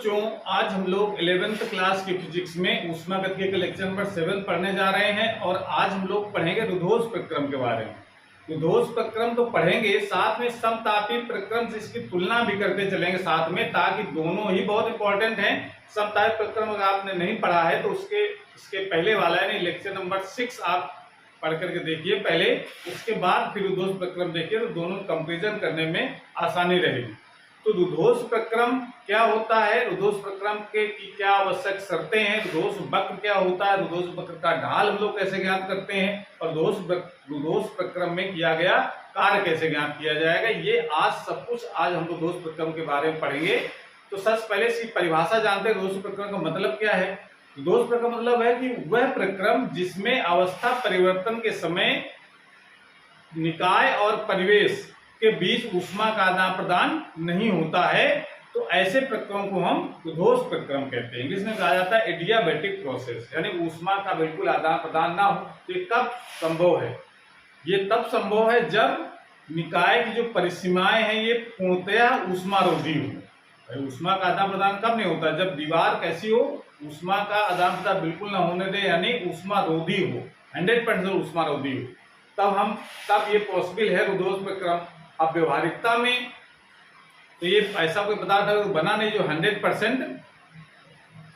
बच्चों, आज हम लोग 11th क्लास की फिजिक्स में ऊष्मागतिकी के लेक्चर नंबर 7 पढ़ने जा रहे हैं और आज हम लोग पढ़ेंगे रुद्धोष्म प्रक्रम के बारे में। रुद्धोष्म प्रक्रम तो पढ़ेंगे, साथ में समतापीय प्रक्रम से इसकी तुलना भी करते चलेंगे साथ में, ताकि दोनों ही बहुत इंपॉर्टेंट हैं। समतापीय प्रक्रम अगर आपने नहीं पढ़ा है तो इसके पहले वाला यानी लेक्चर नंबर 6 आप पढ़ करके देखिए पहले, उसके बाद फिर रुद्धोष्म प्रक्रम देखिए तो दोनों कंपेरिजन करने में आसानी रहेगी। तो रुद्धोष्म प्रक्रम क्या होता है, रुद्धोष्म प्रक्रम के की क्या आवश्यक शर्तें हैं, रुद्धोष्म वक्र क्या होता है, रुद्धोष्म वक्र का ढाल हम लोग कैसे ज्ञात करते हैं और रुद्धोष्म प्रक्रम में किया गया कार्य कैसे ज्ञात किया जाएगा, ये आज सब कुछ आज हम रुद्धोष्म प्रक्रम के बारे में पढ़ेंगे। तो सबसे पहले इसकी परिभाषा जानते हैं, रुद्धोष्म प्रक्रम का मतलब क्या है। रुद्धोष्म प्रक्रम का मतलब है कि वह प्रक्रम जिसमें अवस्था परिवर्तन के समय निकाय और परिवेश के बीच ऊष्मा का आदान प्रदान नहीं होता है, तो ऐसे प्रक्रम को हम रुद्धोष्म प्रक्रम कहते हैं। इंग्लिश में कहा जाता है एडियाबैटिक प्रोसेस, यानी ऊष्मा का बिल्कुल आदान प्रदान ना हो। तो ये कब संभव है, ये तब संभव है जब निकाय की जो परिसीमाएं हैं ये पूर्णतः ऊष्मारोधी हो। ऊष्मा का आदान प्रदान कब नहीं होता, जब दीवार कैसी हो, ऊष्मा का आदान प्रदान बिल्कुल ना होने दे, यानी ऊष्मारोधी हो, 100% ऊष्मारोधी हो, तब ये पॉसिबल है रुद्धोष्म प्रक्रम। अब व्यवहारिकता में तो ये ऐसा कोई पदार्थ अगर बना नहीं जो 100%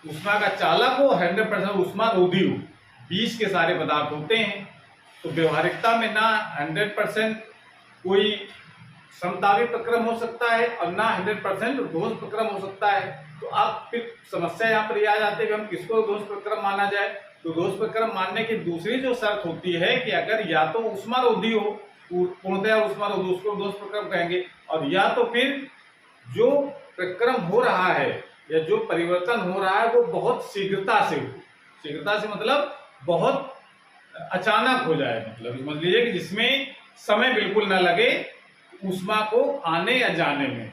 ऊष्मा का चालक हो, 100% ऊष्मा रोधी हो, 20 के सारे पदार्थ होते हैं। तो व्यवहारिकता में ना 100% कोई समतापी प्रक्रम हो सकता है और ना 100% रुद्धोष्म प्रक्रम हो सकता है। तो अब फिर समस्या यहाँ पर आ जाती है कि हम किसको रुद्धोष्म प्रक्रम माना जाए। तो रुद्धोष्म प्रक्रम मानने की दूसरी जो शर्त होती है कि अगर या तो ऊष्मारोधी हो, पूर्णतः ऊष्मारोधी, उसको रुद्धोष्म प्रक्रम कहेंगे, और या तो फिर जो प्रक्रम हो रहा है या जो परिवर्तन हो रहा है वो बहुत शीघ्रता से हो। शीघ्रता से मतलब बहुत अचानक हो जाए, मतलब समझ लीजिए कि जिसमें समय बिल्कुल ना लगे ऊष्मा को आने या जाने में,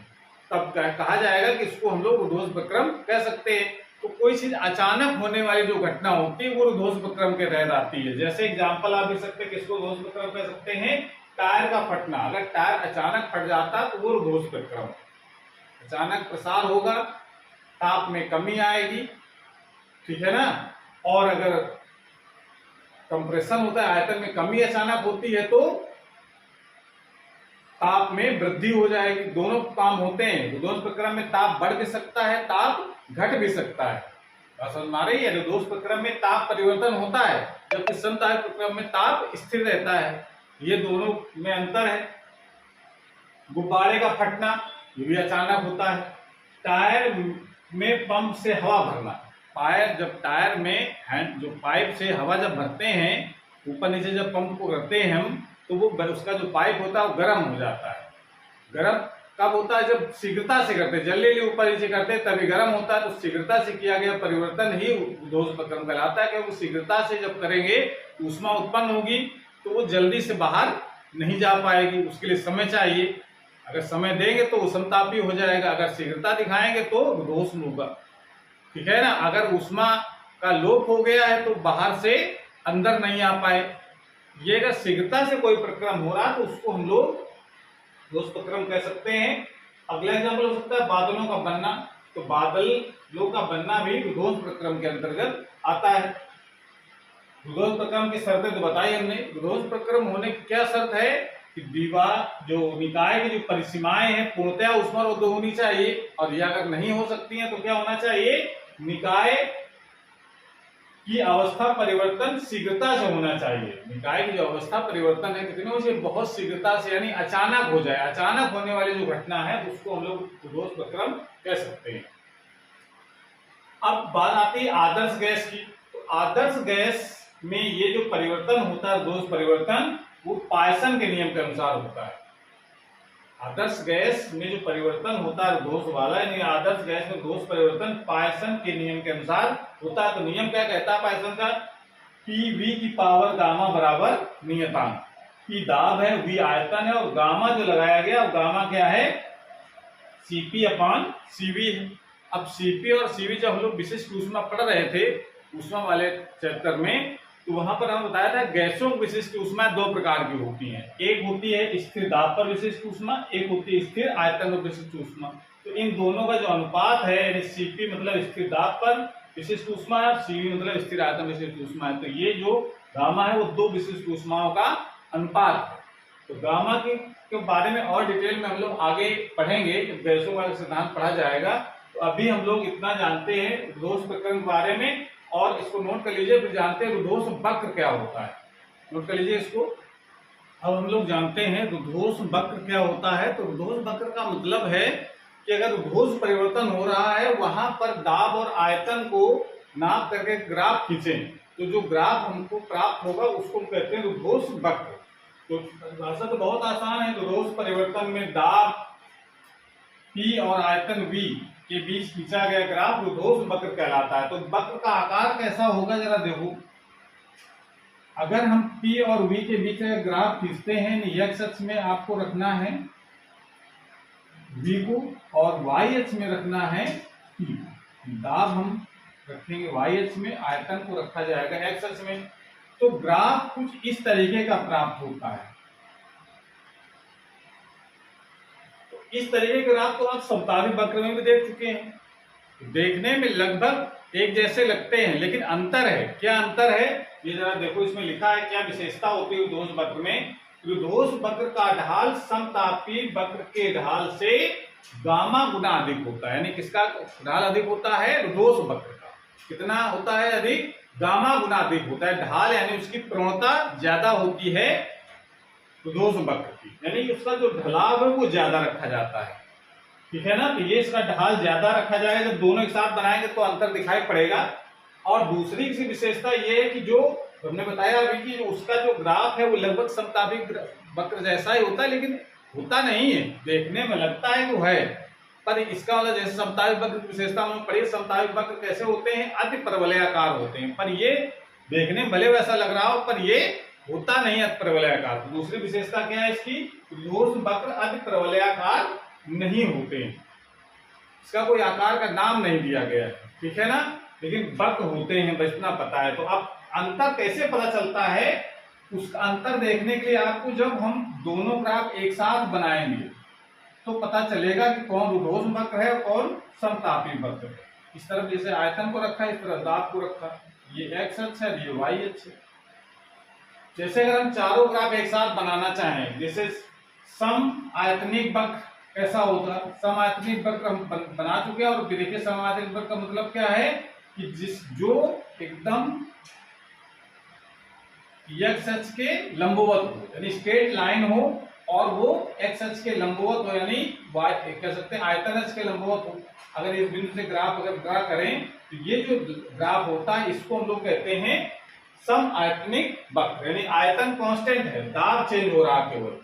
तब कहा जाएगा कि इसको हम लोग रुद्धोष्म प्रक्रम कह सकते हैं। तो कोई चीज अचानक होने वाली जो घटना होती है वो रुद्धोष्म प्रक्रम के तहत आती है। जैसे एग्जांपल आप दे सकते हैं, किसको रुद्धोष्म प्रक्रम कह सकते हैं, टायर का फटना। अगर टायर अचानक फट जाता तो वो रुद्धोष्म प्रक्रम, अचानक प्रसार होगा, ताप में कमी आएगी, ठीक है ना। और अगर कंप्रेशन होता है, आयतन में कमी अचानक होती है, तो ताप में वृद्धि हो जाएगी। दोनों काम होते हैं। रुद्धोष्म प्रक्रम में ताप बढ़ भी सकता है, ताप घट भी सकता है। समझ में आ रही है। रुद्धोष्म प्रक्रम में ताप परिवर्तन होता है, जबकि समतापीय प्रक्रम में ताप स्थिर रहता है। ये दोनों में अंतर है। गुब्बारे का फटना ये भी अचानक होता है। टायर में पंप से हवा भरना, जब टायर में जो पाइप से हवा जब भरते हैं, ऊपर नीचे जब पंप को करते हैं हम, तो वो उसका जो पाइप होता है वो गर्म हो जाता है। गर्म कब होता है, जब शीघ्रता से करते हैं, जल्दी ऊपर नीचे करते हैं तभी गर्म होता है। तो शीघ्रता से किया गया परिवर्तन ही रुद्धोष्म प्रक्रम कहलाता है, क्योंकि शीघ्रता से जब करेंगे ऊष्मा उत्पन्न होगी तो वो जल्दी से बाहर नहीं जा पाएगी, उसके लिए समय चाहिए। अगर समय देंगे तो वो समतापी हो जाएगा, अगर शीघ्रता दिखाएंगे तो रुद्धोष्म होगा, ठीक है ना। अगर ऊष्मा का लोप हो गया है तो बाहर से अंदर नहीं आ पाए। ये अगर शीघ्रता से कोई प्रक्रम हो रहा है तो उसको हम लोग रुद्धोष्म प्रक्रम कह सकते हैं। अगला एग्जाम्पल हो सकता है बादलों का बनना। तो बादलों का बनना भी रुद्धोष्म प्रक्रम के अंतर्गत आता है। रुद्धोष्म प्रक्रम की शर्तें तो बताई हमने। रुद्धोष्म प्रक्रम होने की क्या शर्त है कि दीवार जो निकाय की जो परिसीमाएं हैं पूर्णतः ऊष्मारोधी होनी चाहिए, और यह अगर नहीं हो सकती है तो क्या होना चाहिए, निकाय की अवस्था परिवर्तन शीघ्रता से होना चाहिए। निकाय की जो अवस्था परिवर्तन है कितने हो जाए, बहुत शीघ्रता से, यानी अचानक हो जाए। अचानक होने वाली जो घटना है उसको हम लोग रुद्धोष्म प्रक्रम कह सकते हैं। अब बात आती है आदर्श गैस की। तो आदर्श गैस में ये जो परिवर्तन होता है रुद्धोष्म परिवर्तन, वो पायसन के नियम के अनुसार होता है। आदर्श गैस में जो परिवर्तन होता है रुद्धोष्म वाला, यानी आदर्श गैस में रुद्धोष्म परिवर्तन पायसन के नियम के अनुसार होता है। तो नियम क्या कहता है पायसन का, PV की पावर गामा बराबर नियतांक। P दाब है, V आयतन है, और गामा जो लगाया गया गामा क्या है, CP/CV है। अब CP और CV जब हम लोग विशिष्ट ऊष्मा पढ़ रहे थे ऊष्मा वाले चैप्टर में, तो वहां पर हमें बताया था गैसों की विशिष्ट ऊष्मा दो प्रकार की होती हैं। एक होती है स्थिर दाब पर विशिष्ट ऊष्मा, एक होती है स्थिर आयतन पर विशिष्ट ऊष्मा। तो तो इन दोनों का जो अनुपात है यानी Cp मतलब स्थिर दाब पर विशिष्ट ऊष्मा है, Cv मतलब स्थिर आयतन विशिष्ट ऊष्मा है। तो ये जो गामा है वो दो विशिष्ट ऊष्माओं का अनुपात है। तो गामा के बारे में और डिटेल में हम लोग आगे पढ़ेंगे, जब गैसों का सिद्धांत पढ़ा जाएगा। तो अभी हम लोग इतना जानते हैं रुद्धोष्म प्रक्रम के बारे में, और इसको नोट कर लीजिए। फिर जानते हैं रुद्धोष्म वक्र क्या होता है, नोट कर लीजिए इसको। अब हम लोग जानते हैं रुद्धोष्म वक्र क्या होता है। तो रुद्धोष्म वक्र का मतलब है कि अगर रुद्धोष्म परिवर्तन हो रहा है वहां पर दाब और आयतन को नाप करके ग्राफ खींचें, तो जो ग्राफ हमको प्राप्त होगा उसको हम कहते हैं रुद्धोष्म वक्र। तो भाषा तो बहुत आसान है। रुद्धोष्म परिवर्तन में दाब P और आयतन V के बीच खींचा गया ग्राफ रुद्धोष्म वक्र कहलाता है। तो वक्र का आकार कैसा होगा जरा देखो। अगर हम P और V के बीच का ग्राफ खींचते हैं, x अक्ष में आपको रखना है V को और y अक्ष में रखना है P। दाब हम रखेंगे y अक्ष में, आयतन को रखा जाएगा x अक्ष में। तो ग्राफ कुछ इस तरीके का प्राप्त होता है। तो इस तरीके के ग्राफ तो आप समताभी वक्र में भी देख चुके हैं। देखने में लगभग एक जैसे लगते हैं, लेकिन अंतर है। क्या अंतर है ये जरा देखो, इसमें लिखा है क्या विशेषता होती है रुद्धोष्म वक्र में। रुद्धोष्म वक्र का ढाल समतापी वक्र के ढाल से गामा गुना अधिक होता है। यानी किसका ढाल अधिक होता है? रुद्धोष्म वक्र का। कितना होता है अधिक? गामा गुना अधिक होता है। ढाल यानी उसकी प्रवणता ज्यादा होती है रुद्धोष्म वक्र की, यानी उसका जो ढलाव है वो ज्यादा रखा जाता है। ठीक है ना। तो ये इसका ढाल ज्यादा रखा जाएगा। जब दोनों एक साथ बनाएंगे तो अंतर दिखाई पड़ेगा। और दूसरी किसी विशेषता ये है कि जो हमने बताया अभी कि उसका जो ग्राफ है वो लगभग समतापिक वक्र जैसा ही होता है, लेकिन होता नहीं है। देखने में लगता है कि वो है, पर इसका वाला जैसे समतापिक वक्र की विशेषता हम पढ़िए। समतापिक वक्र कैसे होते हैं? अति परवलयाकार होते हैं। पर ये देखने में भले वैसा लग रहा हो, पर ये होता नहीं है अति परवलयाकार। तो दूसरी विशेषता क्या है इसकी? रुद्धोष्म वक्र अति परवलयाकार नहीं होते हैं। इसका कोई आकार का नाम नहीं दिया गया है, ठीक है ना, लेकिन वक्र होते हैं, बस इतना पता है। तो अब अंतर कैसे पता चलता है? उसका अंतर देखने के लिए आपको जब हम दोनों ग्राफ एक साथ बनाएंगे तो पता चलेगा कि कौन रुद्धोष्म वक्र है और कौन समतापी वक्र है। इस तरफ जैसे आयतन को रखा, इस तरफ दाब को रखा। ये x अक्ष है, ये y अक्ष है। जैसे अगर हम चारों ग्राफ एक साथ बनाना चाहें, जैसे सम आयतनिक वक्र कैसा होगा? सम आयतनिक वक्र हम बना चुके हैं। और देखिए सम आयतनिक वक्र का मतलब क्या है कि जो एकदम x अक्ष के लंबवत हो, यानी स्ट्रेट लाइन हो, और वो x अक्ष के लंबवत हो, यानी y कह सकते हैं आयतन अक्ष के लंबवत हो। अगर इस बिंदु से ग्राफ अगर ड्रा करें तो ये जो ग्राफ होता है इसको हम लोग कहते हैं सम आयतनिक वक्र, यानी आयतन कांस्टेंट है, दाब चेंज हो रहा केवल।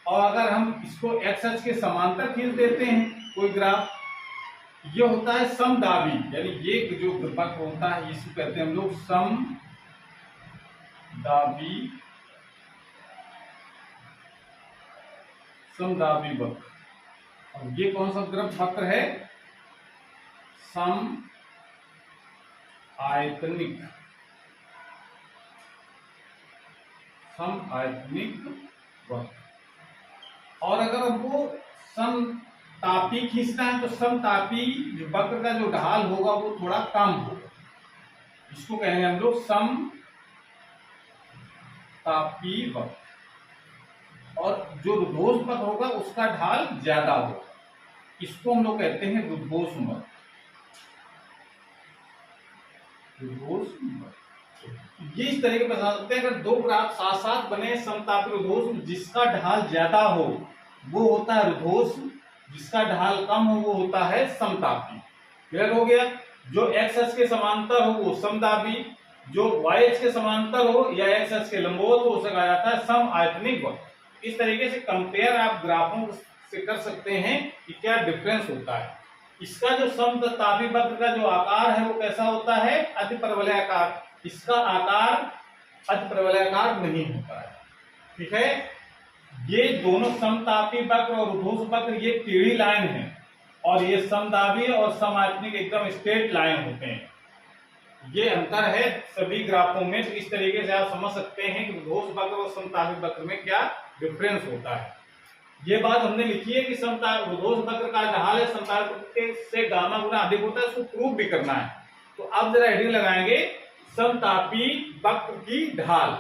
और अगर हम इसको x अक्ष के समांतर खींच देते हैं कोई ग्राफ, ये होता है समदाबी, यानी ये जो वक्र होता है इसको कहते हैं हम लोग समदाबी वक्र। और ये कौन सा वक्र है? सम आयतनिक वक्र। और अगर हमको समतापी खींचना है तो समतापी वक्र का जो ढाल होगा वो थोड़ा कम होगा, इसको कहेंगे हम लोग समतापी वक्र। और जो रुद्धोष्म वक्र होगा उसका ढाल ज्यादा होगा, इसको हम लोग कहते हैं रुद्धोष्म वक्र। ये इस तरीके बता सकते हैं। अगर दो ग्राफ साथ साथ बने समतापी रुद्धोष्म, जिसका ढाल ज्यादा हो वो होता है रुद्धोष्म, जिसका ढाल कम हो वो होता है समतापी। क्लियर हो गया? जो x अक्ष के समांतर हो वो समदाबी, जो y अक्ष के समांतर हो या x अक्ष के लंबवत हो उसे कहा जाता है सम आयतनिक वक्र। इस तरीके से कंपेयर आप ग्राफों से कर सकते हैं कि क्या डिफरेंस होता है। इसका जो समतापी वक्र का जो आकार है वो कैसा होता है? अति परवलयाकार। इसका आकार अति परवलयाकार नहीं होता है, ठीक है। ये दोनों समतापी वक्र और रुद्धोष्म वक्र ये टेढ़ी लाइन है, और ये समदाबी और समायतनिक एकदम स्ट्रेट लाइन होते हैं। ये अंतर है सभी ग्राफों में। तो इस तरीके से आप समझ सकते हैं कि रुद्धोष्म वक्र और समतापी वक्र में क्या डिफरेंस होता है। ये बात हमने लिखी है कि रुद्धोष वक्र का ढाल है समतापी से गामा गुना अधिक होता है, इसको प्रूव भी करना है। तो अब जरा हेडिंग लगाएंगे समतापी वक्र की ढाल।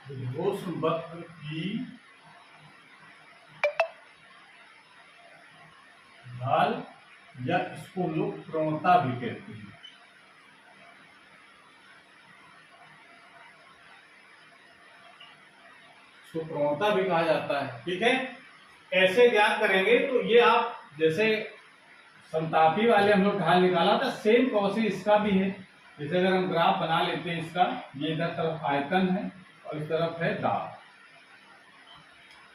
रुद्धोष वक्र की ढाल, या इसको लोग प्रवणता भी कहते हैं। इसको प्रवणता भी कहा जाता है। ठीक है, ऐसे ज्ञात करेंगे तो ये आप जैसे समतापी वाले हम लोग ढाल निकाला था, सेम प्रोसेस इसका भी है। जैसे अगर हम ग्राफ बना लेते हैं इसका, ये इधर तरफ आयतन है और इस तरफ है दाब,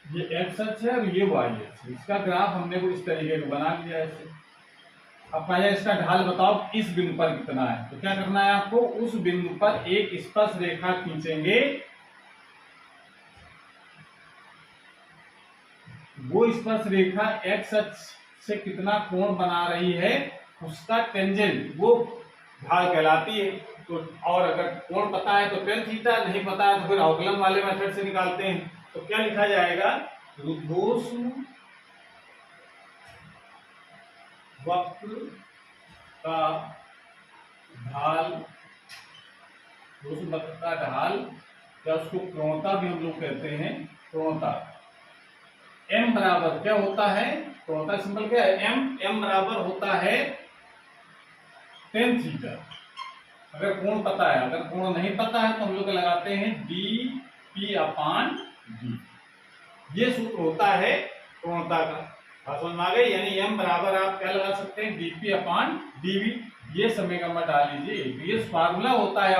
ये एक्स अक्ष है और ये वाई अक्ष है। इसका ग्राफ हमने कुछ इस तरीके का बना लिया है ऐसे। अब कहा जाए इसका ढाल बताओ इस बिंदु पर कितना है, तो क्या करना है आपको, उस बिंदु पर एक स्पर्श रेखा खींचेंगे, वो स्पर्श रेखा एक्स अक्ष से कितना कोण बना रही है उसका टेंजेंट वो ढाल कहलाती है। तो और अगर कोण पता है तो टेन थीटा, नहीं पता है तो फिर अवकलन वाले मेथड से निकालते हैं। तो क्या लिखा जाएगा, रुद्धोष वक्र का ढाल, रुद्धोष वक्र का ढाल, या उसको प्रवणता भी हम लोग कहते हैं, प्रवणता। m बराबर क्या होता है, प्रवणता सिंबल क्या है, m बराबर होता है टेन थीटा। अगर कोण पता है, अगर कोण नहीं पता है तो हम लोग लगाते हैं dp अपान d। ये सूत्र होता है प्रवणता का। बात समझ में आ गई, यानी m बराबर आप क्या लगा सकते हैं, dp अपान dv। ये समीकरण में डाल लीजिए, ये फार्मूला होता है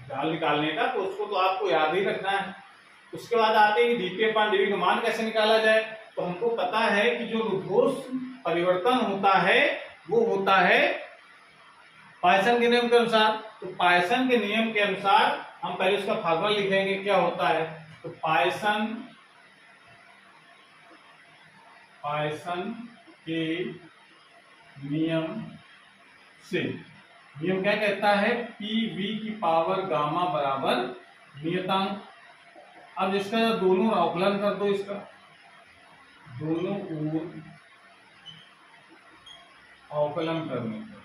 ढाल निकालने का, तो उसको तो आपको याद ही रखना है। उसके बाद आते हैं dp अपान dv का मान कैसे निकाला जाए। तो हमको पता है कि जो रुद्धोष परिवर्तन होता है वो होता है पायसन के नियम के अनुसार। तो पायसन के नियम के अनुसार हम पहले उसका फार्मूला लिखेंगे, क्या होता है, तो पायसन के नियम से, नियम क्या कहता है, pv की पावर गामा बराबर नियतांक। अब इसका दोनों अवकलन कर दो, इसका दोनों ओर अवकलन करने पर,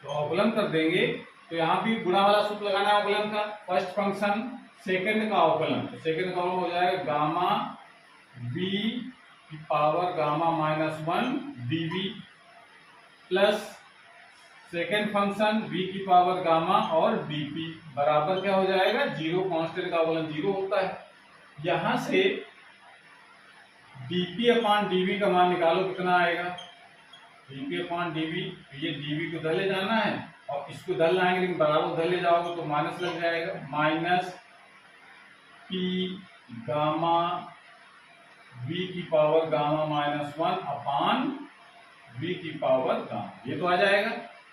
तो अवकलन कर देंगे तो यहाँ भी गुणा वाला सूत्र लगाना है अवकलन का। फर्स्ट फंक्शन सेकंड का अवकलन, तो सेकंड का अवकलन हो जाएगा गामा v की power gamma -1 dv plus second function v की पावर गामा और dp बराबर क्या हो जाएगा, जीरो। कांस्टेंट का अवकलन जीरो होता है। यहां से dp अपान dv का मान निकालो, कितना आएगा, dp अपान dv, ये dv को इधर ले जाना है और इसको इधर लाएंगे, लेकिन बराबर उधर ले जाओगे तो माइनस लग जाएगा, माइनस p गामा v की पावर गामा -1 अपान v की पावर गामा, ये तो आ जाएगा।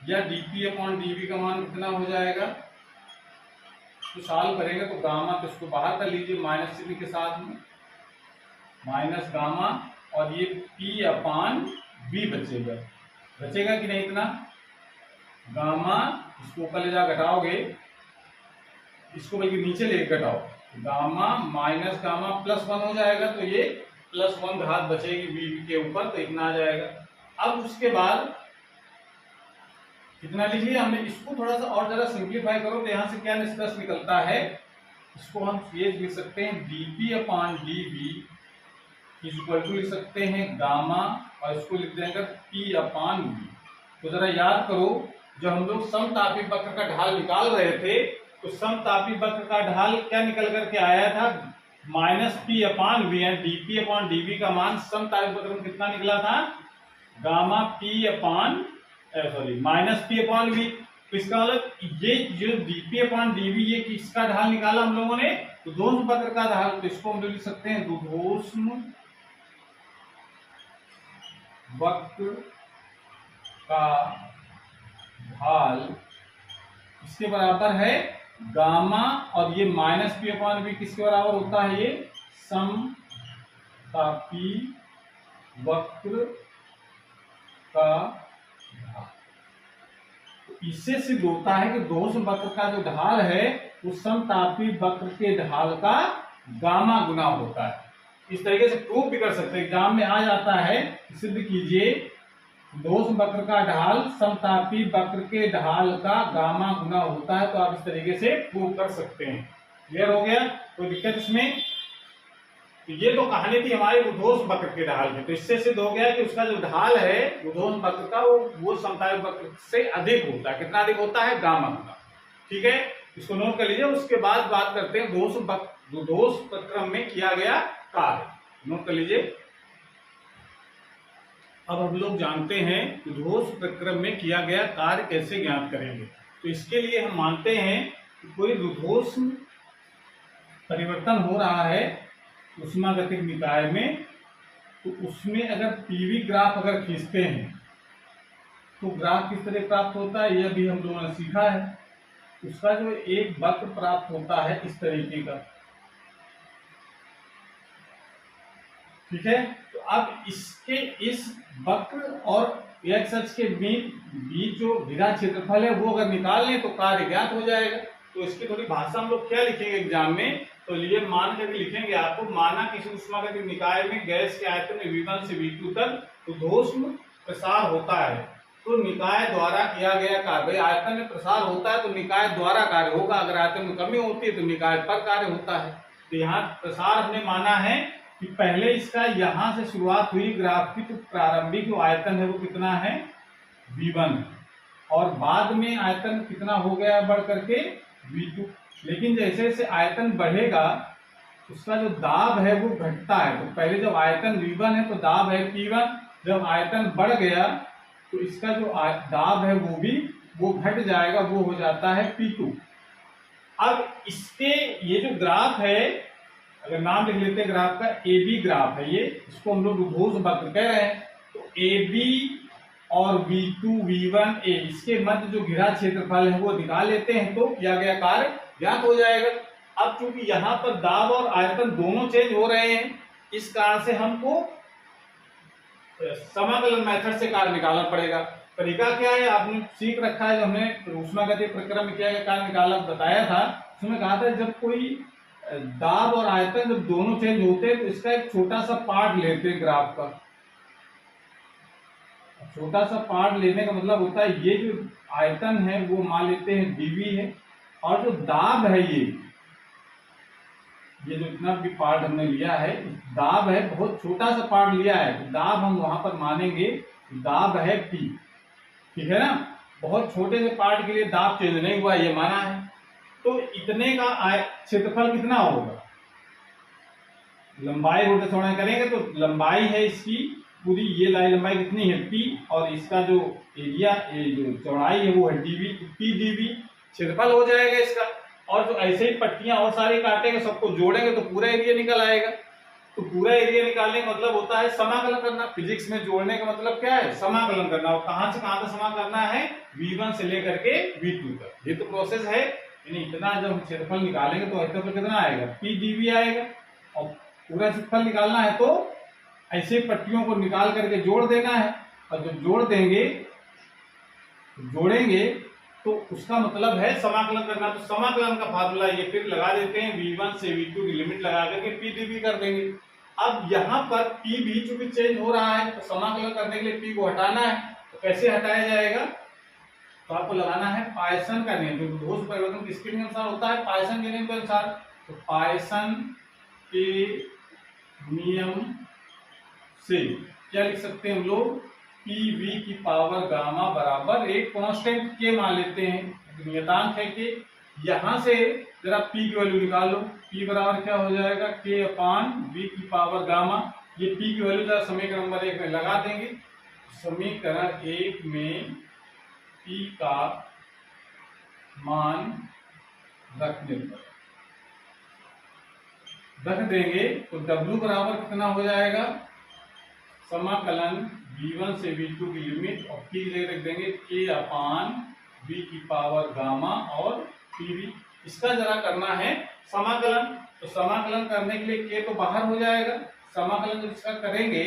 या dp अपॉन dv का मान कितना हो जाएगा, तो सॉल्व करेंगे तो गामा तो इसको बाहर कर लीजिए माइनस चिन्ह के साथ में, माइनस गामा, और ये p अपान v बचेगा, बचेगा कि नहीं, इतना गामा, इसको ऊपर ले जा घटाओगे, इसको बल्कि नीचे ले घटाओ, गामा माइनस गामा +1 हो जाएगा, तो ये +1 घात बचेगी v के ऊपर, तो इतना आ जाएगा। अब उसके बाद कितना लिखिए हमने, इसको थोड़ा सा और जरा सिंप्लीफाई करो तो यहाँ से क्या निष्कर्ष निकलता है, इसको हम ये लिख सकते हैं dp upon dv equal to लिख सकते हैं गामा, और इसको लिख देंगे p अपान v। तो जरा याद करो, जब हम लोग समतापी वक्र का ढाल निकाल रहे थे तो समतापी वक्र का ढाल क्या निकल करके आया था, -p अपान v है। dp अपान dv का मान समतापी वक्र में कितना निकला था, गामा p अपान -p अपान v। तो इसका मतलब ये जो dp अपान dv ये किसका ढाल निकाला हम लोगों ने, तो रुद्धोष वक्र का ढाल। तो इसको हम लोग लिख सकते हैं रुद्धोष वक्र का ढाल इसके बराबर है गामा, और ये -p अपान v किसके बराबर होता है, ये सम समतापी वक्र का ढाल। इससे सिद्ध होता है कि दोष वक्र का जो ढाल है वो समतापी वक्र के ढाल का गामा गुना होता है। इस तरीके से प्रूव भी कर सकते हैं, एग्जाम में आ जाता है। सिद्ध कीजिए दोष वक्र का ढाल समतापी वक्र के ढाल का गामा गुना होता है, तो आप इस तरीके से प्रूव कर सकते हैं। क्लियर हो गया? कोई दिक्कत इसमें? तो ये तो कहानी थी हमारे रुद्धोष वक्र के ढाल की। तो इससे सिद्ध हो गया कि उसका जो ढाल है रुद्धोष वक्र का वो समतापी वक्र से अधिक होता है। कितना अधिक होता है? गामा गुना। ठीक है, इसको नोट कर लीजिए। उसके बाद बात करते हैं रुद्धोष प्रक्रम में किया गया कार्य। नोट कर लीजिए। अब हम लोग जानते हैं रुद्धोष प्रक्रम में किया गया कार्य कैसे ज्ञात करेंगे। तो इसके लिए हम मानते हैं कि कोई रुद्धोष परिवर्तन हो रहा है ऊष्मागतिक निकाय में, तो उसमें अगर पीवी ग्राफ अगर खींचते हैं तो ग्राफ किस तरह प्राप्त होता है, यह भी हम लोगों ने सीखा है। उसका जो एक वक्र प्राप्त होता है इस तरीके का। ठीक है, तो अब इसके इस वक्र और एक्स अक्ष के बीच जो घिरा क्षेत्रफल है वो अगर निकाल लें तो कार्य ज्ञात हो जाएगा। तो इसकी थोड़ी भाषा हम लोग क्या लिखेंगे एग्जाम में, तो लिए मान करके लिखेंगे आपको। माना किसी ऊष्मागतिक निकाय में गैस के आयतन में V1 से V2 तक रुद्धोष प्रसार होता है, तो निकाय द्वारा किया गया कार्य। भाई आयतन में प्रसार होता है तो निकाय द्वारा कार्य होगा, अगर आयतन में कमी होती है तो निकाय पर कार्य होता है। तो यहाँ प्रसार हमने माना है कि पहले इसका यहां से शुरुआत हुई ग्राफ की, तो प्रारंभिक जो आयतन है वो कितना है? V1, और बाद में आयतन कितना हो गया बढ़ करके? V2। लेकिन जैसे जैसे आयतन बढ़ेगा उसका जो दाब है वो घटता है। तो पहले जब आयतन V1 है तो दाब है P1, जब आयतन बढ़ गया तो इसका जो दाब है वो घट जाएगा, वो हो जाता है P2। अब इसके ये जो ग्राफ है, अगर नाम लिख लेते हैं ग्राफ का, AB ग्राफ है ये, इसको हम लोग रुद्धोष वक्र कह रहे हैं। तो AB और V2 V1 A इसके मध्य जो घिरा क्षेत्रफल है वो निकाल लेते हैं, तो किया गया कार्य ज्ञात हो जाएगा। अब चूंकि यहाँ पर दाब और आयतन दोनों चेंज हो रहे हैं, इस कारण से हमको समाकलन मेथड से कार्य निकालना पड़ेगा। तरीका क्या है आपने सीख रखा है, जो हमने ऊष्मागतिक प्रक्रम में किया गया कार्य निकालना बताया था। उसमें कहा था जब कोई दाब और आयतन जब दोनों चेंज होते हैं तो इसका एक छोटा सा पार्ट लेते हैं ग्राफ का। छोटा सा पार्ट लेने का मतलब होता है ये जो आयतन है वो मान लेते हैं dV है, और जो दाब है ये जो इतना भी पार्ट हमने लिया है, दाब है बहुत छोटा सा पार्ट लिया है, तो दाब हम वहां पर मानेंगे दाब है P। ठीक है ना, बहुत छोटे से पार्ट के लिए दाब चेंज नहीं हुआ ये माना है। तो इतने का क्षेत्रफल कितना होगा? लंबाई रोटेशन करेंगे तो लंबाई है इसकी पूरी, ये लंबाई कितनी है P, और इसका जो एरिया जो चौड़ाई है वो है dV, P dV क्षेत्रफल हो जाएगा इसका। और जो ऐसे ही पट्टियां और सारी काटेंगे, सबको जोड़ेंगे तो पूरा एरिया निकल आएगा। तो पूरा एरिया निकालने का मतलब होता है समाकलन करना। फिजिक्स में जोड़ने का मतलब क्या है? समाकलन करना। और कहां से कहां तक समाकलन करना है? V1 से लेकर के V2 तक। ये तो प्रोसेस है। यानी इतना जब हम क्षेत्रफल निकालेंगे तो क्षेत्रफल कितना आएगा? P dV आएगा। और पूरा क्षेत्रफल निकालना है तो ऐसे पट्टियों को निकाल करके जोड़ देना है, और जब जोड़ेंगे तो उसका मतलब है समाकलन करना। तो समाकलन का फार्मूला ये फिर लगा देते हैं, V1 से V2 की लिमिट लगा करके P dV कर देंगे। अब यहाँ पर P भी चूंकि चेंज हो रहा है तो समाकलन करने के लिए P को हटाना है। तो कैसे हटाया जाएगा? तो आपको लगाना है पायसन का नियम। जो रुद्धोष परिवर्तन किसके नियम अनुसार होता है? पायसन के नियम के अनुसार। तो पायसन के नियम से क्या लिख सकते हैं हम लोग? PV की पावर गामा बराबर एक कांस्टेंट K मान लेते हैं, नियतांक है K। यहां से जरा P की वैल्यू निकाल लो। P बराबर क्या हो जाएगा? K/V की पावर गामा। ये P की वैल्यू जरा समीकरण नंबर 1 में लगा देंगे। समीकरण 1 में P का मान रख देंगे तो W बराबर कितना हो जाएगा? समाकलन V1 से V2 की लिमिट, और P रख देंगे K/V की पावर गामा और PV। इसका जरा करना है समाकलन। तो समाकलन करने के लिए K तो बाहर हो जाएगा, समाकलन जब इसका करेंगे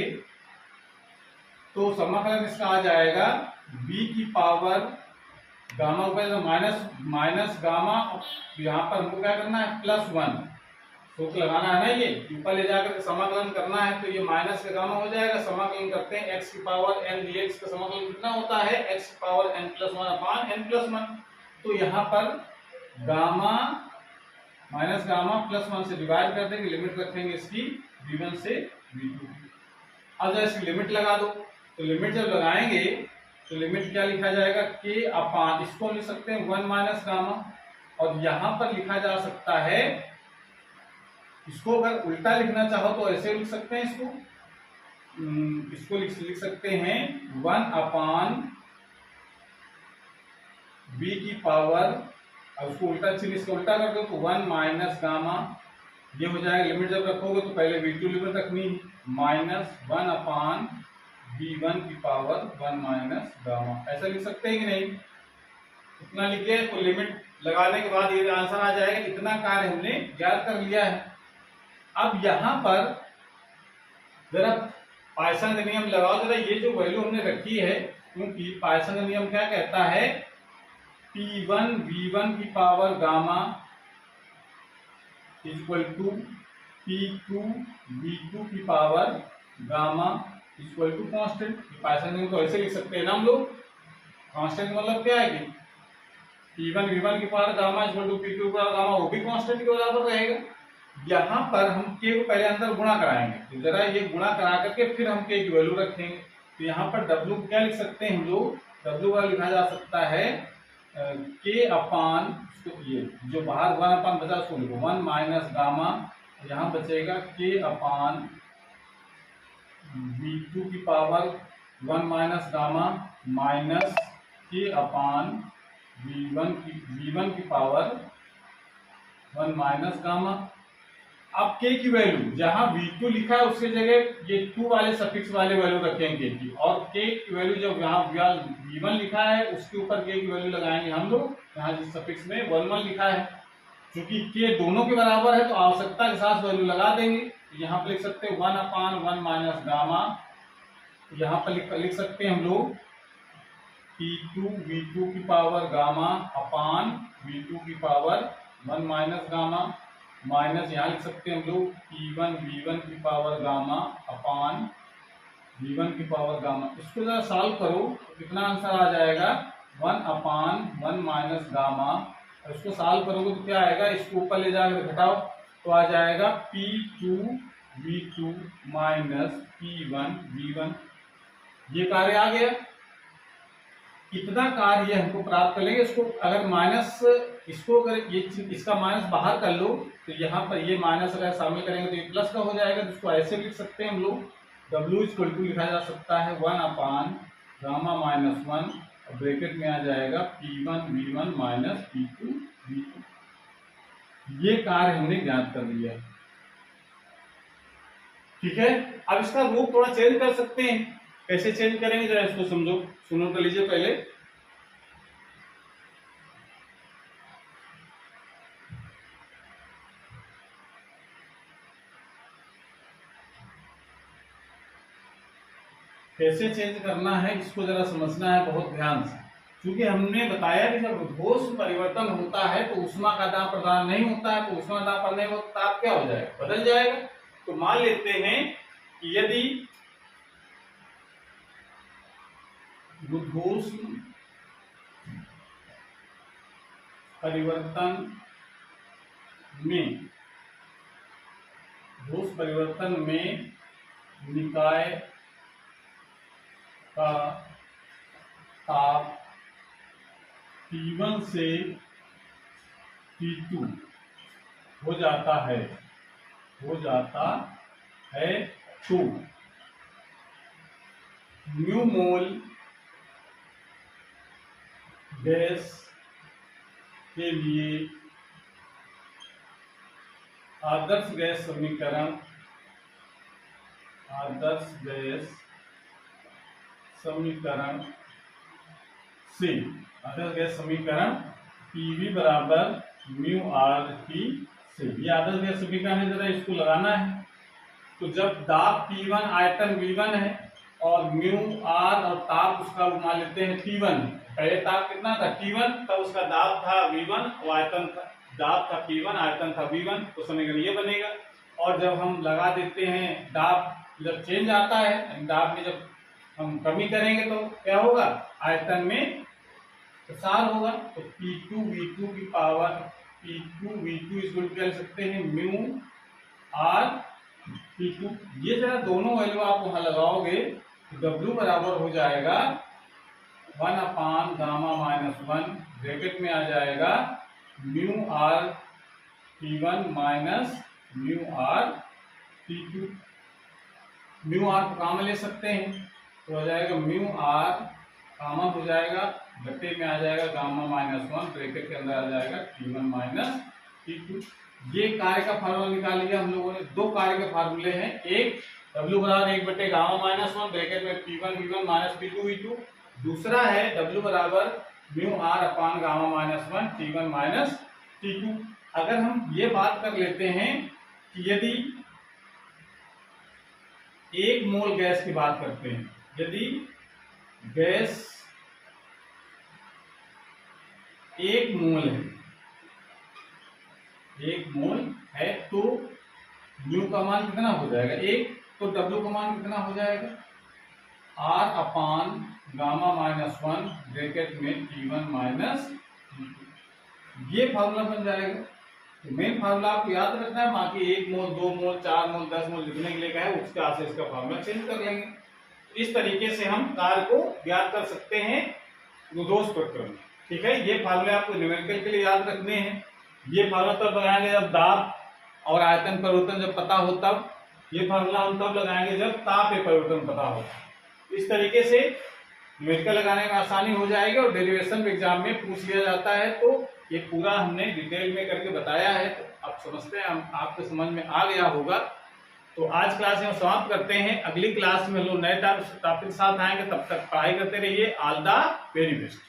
तो समाकलन इसका आ जाएगा b की पावर गामा ऊपर माइनस माइनस गामा, यहाँ पर हमको क्या करना है +1 सूत्र लगाना है ना, ये ऊपर ले जाकर समाकलन करना है तो ये माइनस का गामा हो जाएगा। समाकलन करते हैं x की पावर n dx का समाकलन कितना होता है x की पावर n+1 अपान n+1। तो यहाँ पर गामा माइनस गामा +1 से डिवाइड कर देंगे, लिमिट रखेंगे इसकी v1 से v2। अब जब इसकी लिमिट लगा दो तो लिमिट जब लगाएंगे तो लिमिट क्या लिखा जाएगा k अपान, इसको लिख सकते हैं 1 माइनस गामा, और यहाँ पर लिखा जा सकता है, इसको अगर उल्टा लिखना चाहो तो ऐसे लिख सकते हैं, इसको लिख सकते हैं 1 अपान b की पावर, अब उसको उल्टा चिन्ह इसका उल्टा कर दो तो 1 माइनस गामा, ये हो जाएगा। लिमिट जब रखोगे तो पहले v2 लिमिट रखनी है माइनस 1 अपान b1 की पावर 1 माइनस गामा, ऐसा लिख सकते हैं कि नहीं। इतना लिखे तो लिमिट लगाने के बाद ये आंसर आ जाएगा। इतना कार्य हमने ज्ञात कर लिया है। अब यहाँ पर जरा पाइथन का नियम लगाओ जरा, ये जो वैल्यू हमने रखी है, क्योंकि पाइथन का नियम क्या कहता है P1 V1 की power gamma equal to P2 V2 की power gamma equal to constant. पाइथन नियम तो ऐसे लिख सकते हैं ना हम लोग। कांस्टेंट मतलब क्या है कि P1 V1 की power gamma equal to P2 की पावर गामा, वो भी कांस्टेंट के बराबर रहेगा। यहाँ पर हम k को पहले अंदर गुणा कराएंगे, तो जरा ये गुणा करा करके फिर हम k की वैल्यू रखेंगे। तो यहाँ पर w क्या लिख सकते हैं हम लोग, w का लिखा जा सकता है k अपान, ये जो बाहर 1 अपान बचा उसको लिखो 1 माइनस गामा, यहाँ बचेगा k अपान v2 की power 1 minus gamma minus k अपान v1 की पावर 1 माइनस गामा। अब k की वैल्यू जहां v2 लिखा है उसके जगह ये 2 वाले सफिक्स वाले वैल्यू रखेंगे k की, और k की वैल्यू जब यहाँ v1 लिखा है उसके ऊपर k की वैल्यू लगाएंगे हम लोग, यहाँ जिस सफिक्स में 1 लिखा है, क्योंकि k दोनों के बराबर है तो आवश्यकता के साथ वैल्यू लगा देंगे। यहाँ पर लिख सकते हैं 1 अपान 1 माइनस गामा, यहाँ पर लिख सकते हैं हम लोग P2 V2 की पावर गामा अपान V2 की पावर 1 माइनस गामा, माइनस यहाँ लिख सकते हैं हम लोग P1 V1 की पावर गामा अपान V1 की पावर गामा। इसको जरा सॉल्व करो तो कितना आंसर आ जाएगा 1 अपान 1 माइनस गामा। इसको सॉल्व करोगे तो क्या आएगा, इसको ऊपर ले जाकर घटाओ तो आ जाएगा P2 V2 minus P1 V1। ये कार्य आ गया। कितना कार्य हमको प्राप्त कर लेंगे। इसको अगर माइनस, इसको अगर ये इसका माइनस बाहर कर लो तो यहाँ पर ये माइनस अगर शामिल करेंगे तो ये प्लस का हो जाएगा। जिसको ऐसे लिख सकते हैं हम लोग, W इक्वल टू लिखा जा सकता है 1 अपान गामा माइनस 1, और ब्रैकेट में आ जाएगा P1 V1 minus P2 V2। ये कार्य हमने ज्ञात कर लिया है। ठीक है, अब इसका रूप थोड़ा चेंज कर सकते हैं। कैसे चेंज करेंगे जरा इसको समझो, सुनो तो लीजिए पहले। कैसे चेंज करना है इसको जरा समझना है बहुत ध्यान से, क्योंकि हमने बताया कि जब उद्घोष परिवर्तन होता है तो ऊष्मा का आदान प्रदान नहीं होता है, तो ऊष्मा आदान प्रदान नहीं होता ताप क्या हो जाएगा, बदल जाएगा। तो मान लेते हैं कि यदि उद्घोष परिवर्तन में निकाय का ताप T1 से T2 हो जाता है तो न्यू मोल गैस के लिए आदर्श गैस समीकरण PV बराबर म्यू आर टी से। ये आदर्श गैस समीकरण है, जरा इसको लगाना है। तो जब दाब P1 आयतन V1 है और म्यू R और ताप उसका मान लेते हैं T1, पहले ताप कितना था T1, तब उसका दाब था V1 और आयतन था, दाब था P1 आयतन था V1, तो समीकरण ये बनेगा। और जब हम लगा देते हैं दाब जब चेंज आता है, दाब में जब हम कमी करेंगे तो क्या होगा, आयतन में प्रसार होगा। तो P2V2 की पावर P2V2 इसको कह सकते हैं म्यू R P2। ये जरा दोनों वैल्यू आप वहां लगाओगे तो W बराबर हो जाएगा 1/γ-1 ब्रैकेट में आ जाएगा mu R P1 minus mu R P2। Mu R को कॉमन ले सकते हैं तो हो जाएगा म्यू R कॉमन हो जाएगा, घटे में आ जाएगा γ-1 ब्रैकेट के अंदर आ जाएगा T1 माइनस T2। ये कार्य का फार्मूला निकाल लिया हम लोगों ने। दो कार्य के फार्मूले हैं, एक W बराबर 1/γ-1 ब्रैकेट में P1 V1 minus P2 V2, दूसरा है W बराबर म्यू R अपान γ-1 T1 माइनस T2। अगर हम ये बात कर लेते हैं कि यदि 1 मोल गैस की बात करते हैं, यदि गैस 1 मोल है, 1 मोल है तो म्यू का मान कितना हो जाएगा 1, तो W का मान कितना हो जाएगा R अपान γ-1 ब्रैकेट में T1 माइनस T2। ये फार्मूला बन जाएगा। तो मेन फार्मूला आपको याद रखना है, बाकी 1 मोल 2 मोल 4 मोल 10 मोल लिखने के लिए क्या है उसके आधार से इसका फार्मूला चेंज कर लेंगे। इस तरीके से हम कार्य को ज्ञात कर सकते हैं रुधोष प्रक्रम में। ठीक है, ये फार्मूले आपको न्यूमेरिकल के लिए याद रखने हैं। ये फार्मूला तब लगाएंगे जब दाब और आयतन परिवर्तन जब पता हो, तब ये फार्मूला हम तब लगाएंगे जब ताप परिवर्तन पता हो। इस तरीके से न्यूमेरिकल लगाने में आसानी हो जाएगी और डेरिवेशन एग्जाम में पूछ लिया जाता है। तो ये पूरा हमने डिटेल में करके बताया है, तो आप समझते हैं, आपके समझ में आ गया होगा। तो आज क्लास में समाप्त करते हैं। अगली क्लास में हम लोग नए टॉपिक के साथ आएंगे, तब तक पढ़ाई करते रहिए। All the very best.